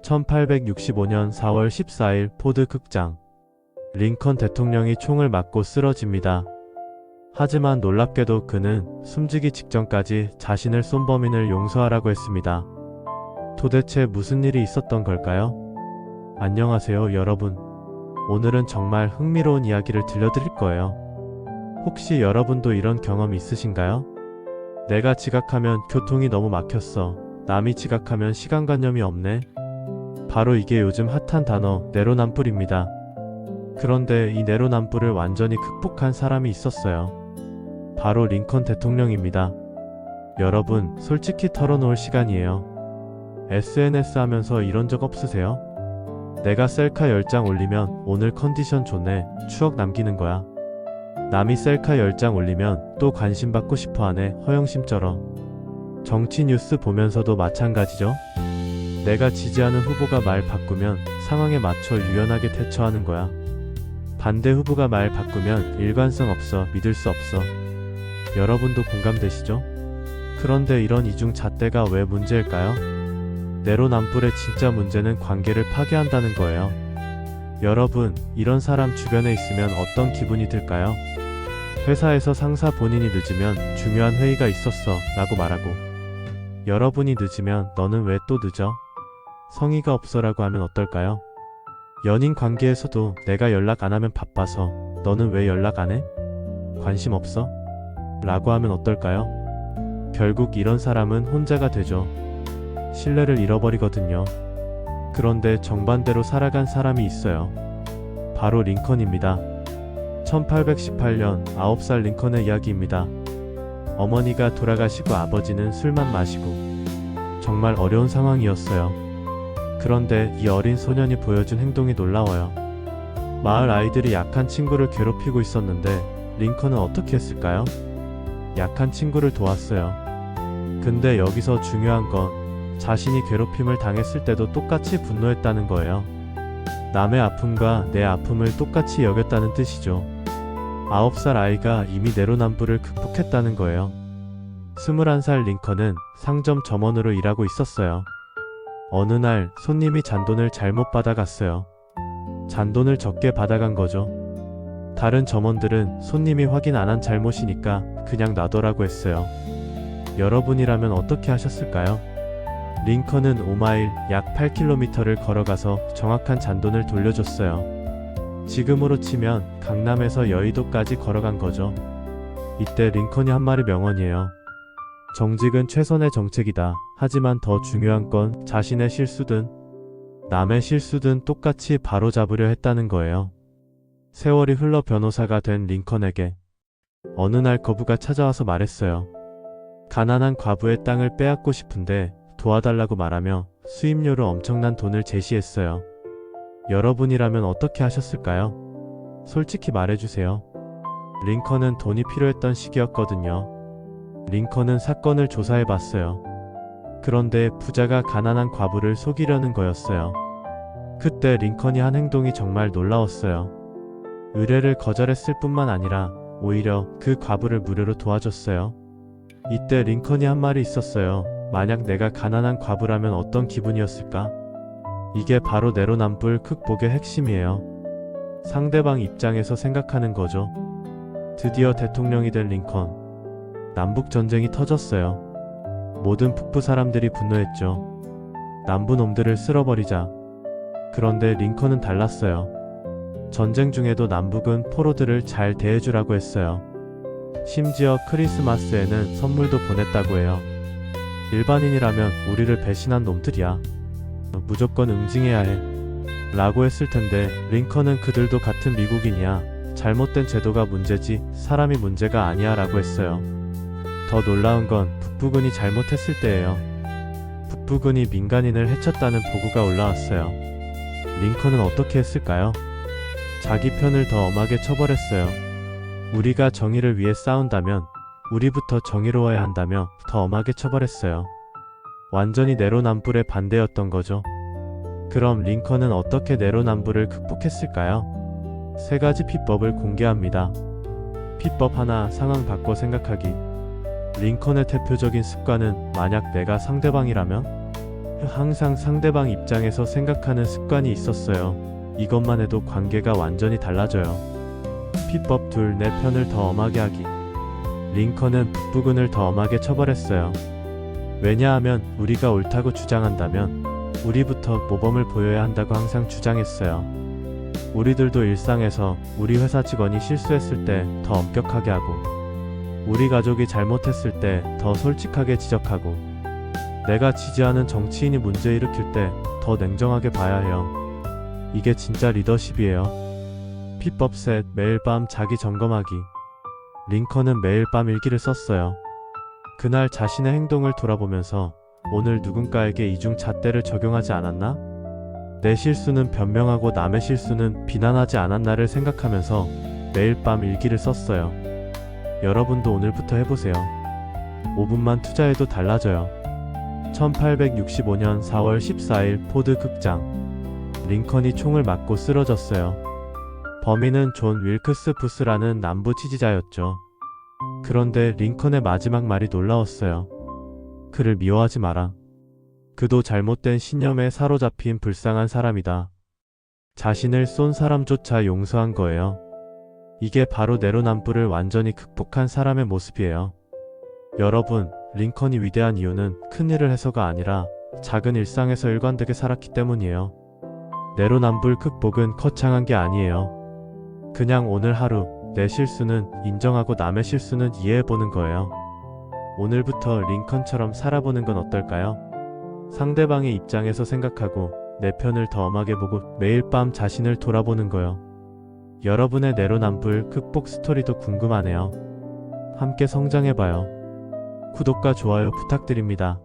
1865년 4월 14일 포드 극장. 링컨 대통령이 총을 맞고 쓰러집니다. 하지만 놀랍게도 그는 숨지기 직전까지 자신을 쏜 범인을 용서하라고 했습니다. 도대체 무슨 일이 있었던 걸까요? 안녕하세요, 여러분. 오늘은 정말 흥미로운 이야기를 들려드릴 거예요. 혹시 여러분도 이런 경험 있으신가요? 내가 지각하면 교통이 너무 막혔어. 남이 지각하면 시간관념이 없네. 바로 이게 요즘 핫한 단어 내로남불입니다. 그런데 이 내로남불을 완전히 극복한 사람이 있었어요. 바로 링컨 대통령입니다. 여러분, 솔직히 털어놓을 시간이에요. SNS 하면서 이런 적 없으세요? 내가 셀카 10장 올리면 오늘 컨디션 좋네, 추억 남기는 거야. 남이 셀카 10장 올리면 또 관심 받고 싶어 하네, 허영심 쩔어. 정치 뉴스 보면서도 마찬가지죠? 내가 지지하는 후보가 말 바꾸면 상황에 맞춰 유연하게 대처하는 거야. 반대 후보가 말 바꾸면 일관성 없어, 믿을 수 없어. 여러분도 공감되시죠? 그런데 이런 이중잣대가 왜 문제일까요? 내로남불의 진짜 문제는 관계를 파괴한다는 거예요. 여러분, 이런 사람 주변에 있으면 어떤 기분이 들까요? 회사에서 상사 본인이 늦으면 중요한 회의가 있었어 라고 말하고, 여러분이 늦으면 너는 왜 또 늦어? 성의가 없어 라고 하면 어떨까요? 연인 관계에서도 내가 연락 안 하면 바빠서 너는 왜 연락 안 해? 관심 없어? 라고 하면 어떨까요? 결국 이런 사람은 혼자가 되죠. 신뢰를 잃어버리거든요. 그런데 정반대로 살아간 사람이 있어요. 바로 링컨입니다. 1818년 9살 링컨의 이야기입니다. 어머니가 돌아가시고 아버지는 술만 마시고 정말 어려운 상황이었어요. 그런데 이 어린 소년이 보여준 행동이 놀라워요. 마을 아이들이 약한 친구를 괴롭히고 있었는데 링컨은 어떻게 했을까요? 약한 친구를 도왔어요. 근데 여기서 중요한 건 자신이 괴롭힘을 당했을 때도 똑같이 분노했다는 거예요. 남의 아픔과 내 아픔을 똑같이 여겼다는 뜻이죠. 9살 아이가 이미 내로남불을 극복했다는 거예요. 21살 링컨은 상점 점원으로 일하고 있었어요. 어느 날 손님이 잔돈을 잘못 받아갔어요. 잔돈을 적게 받아간 거죠. 다른 점원들은 손님이 확인 안 한 잘못이니까 그냥 놔둬라고 했어요. 여러분이라면 어떻게 하셨을까요? 링컨은 5마일 약 8km를 걸어가서 정확한 잔돈을 돌려줬어요. 지금으로 치면 강남에서 여의도까지 걸어간 거죠. 이때 링컨이 한 말이 명언이에요. 정직은 최선의 정책이다. 하지만 더 중요한 건 자신의 실수든 남의 실수든 똑같이 바로잡으려 했다는 거예요. 세월이 흘러 변호사가 된 링컨에게 어느 날 거부가 찾아와서 말했어요. 가난한 과부의 땅을 빼앗고 싶은데 도와달라고 말하며 수임료로 엄청난 돈을 제시했어요. 여러분이라면 어떻게 하셨을까요? 솔직히 말해주세요. 링컨은 돈이 필요했던 시기였거든요. 링컨은 사건을 조사해봤어요. 그런데 부자가 가난한 과부를 속이려는 거였어요. 그때 링컨이 한 행동이 정말 놀라웠어요. 의뢰를 거절했을 뿐만 아니라 오히려 그 과부를 무료로 도와줬어요. 이때 링컨이 한 말이 있었어요. 만약 내가 가난한 과부라면 어떤 기분이었을까? 이게 바로 내로남불 극복의 핵심이에요. 상대방 입장에서 생각하는 거죠. 드디어 대통령이 된 링컨. 남북전쟁이 터졌어요. 모든 북부 사람들이 분노했죠. 남부놈들을 쓸어버리자. 그런데 링컨은 달랐어요. 전쟁 중에도 남북은 포로들을 잘 대해주라고 했어요. 심지어 크리스마스에는 선물도 보냈다고 해요. 일반인이라면 우리를 배신한 놈들이야. 무조건 응징해야 해. 라고 했을 텐데 링컨은 그들도 같은 미국인이야. 잘못된 제도가 문제지 사람이 문제가 아니야 라고 했어요. 더 놀라운 건 북부군이 잘못했을 때예요. 북부군이 민간인을 해쳤다는 보고가 올라왔어요. 링컨은 어떻게 했을까요? 자기 편을 더 엄하게 처벌했어요. 우리가 정의를 위해 싸운다면 우리부터 정의로워야 한다며 더 엄하게 처벌했어요. 완전히 내로남불의 반대였던 거죠. 그럼 링컨은 어떻게 내로남불을 극복했을까요? 3가지 피법을 공개합니다. 피법 하나, 상황 바꿔 생각하기. 링컨의 대표적인 습관은 만약 내가 상대방이라면 항상 상대방 입장에서 생각하는 습관이 있었어요. 이것만 해도 관계가 완전히 달라져요. 피법 둘 내 편을 더 엄하게 하기. 링컨은 북부군을 더 엄하게 처벌했어요. 왜냐하면 우리가 옳다고 주장한다면 우리부터 모범을 보여야 한다고 항상 주장했어요. 우리들도 일상에서 우리 회사 직원이 실수했을 때 더 엄격하게 하고 우리 가족이 잘못했을 때 더 솔직하게 지적하고 내가 지지하는 정치인이 문제 일으킬 때 더 냉정하게 봐야 해요. 이게 진짜 리더십이에요. 피법 셋 매일 밤 자기 점검하기. 링컨은 매일 밤 일기를 썼어요. 그날 자신의 행동을 돌아보면서 오늘 누군가에게 이중 잣대를 적용하지 않았나? 내 실수는 변명하고 남의 실수는 비난하지 않았나를 생각하면서 매일 밤 일기를 썼어요. 여러분도 오늘부터 해보세요. 5분만 투자해도 달라져요. 1865년 4월 14일 포드 극장. 링컨이 총을 맞고 쓰러졌어요. 범인은 존 윌크스 부스라는 남부 지지자였죠. 그런데 링컨의 마지막 말이 놀라웠어요. 그를 미워하지 마라. 그도 잘못된 신념에 사로잡힌 불쌍한 사람이다. 자신을 쏜 사람조차 용서한 거예요. 이게 바로 내로남불을 완전히 극복한 사람의 모습이에요. 여러분, 링컨이 위대한 이유는 큰 일을 해서가 아니라 작은 일상에서 일관되게 살았기 때문이에요. 내로남불 극복은 거창한 게 아니에요. 그냥 오늘 하루 내 실수는 인정하고 남의 실수는 이해해보는 거예요. 오늘부터 링컨처럼 살아보는 건 어떨까요? 상대방의 입장에서 생각하고 내 편을 더 엄하게 보고 매일 밤 자신을 돌아보는 거요. 여러분의 내로남불 극복 스토리도 궁금하네요. 함께 성장해봐요. 구독과 좋아요 부탁드립니다.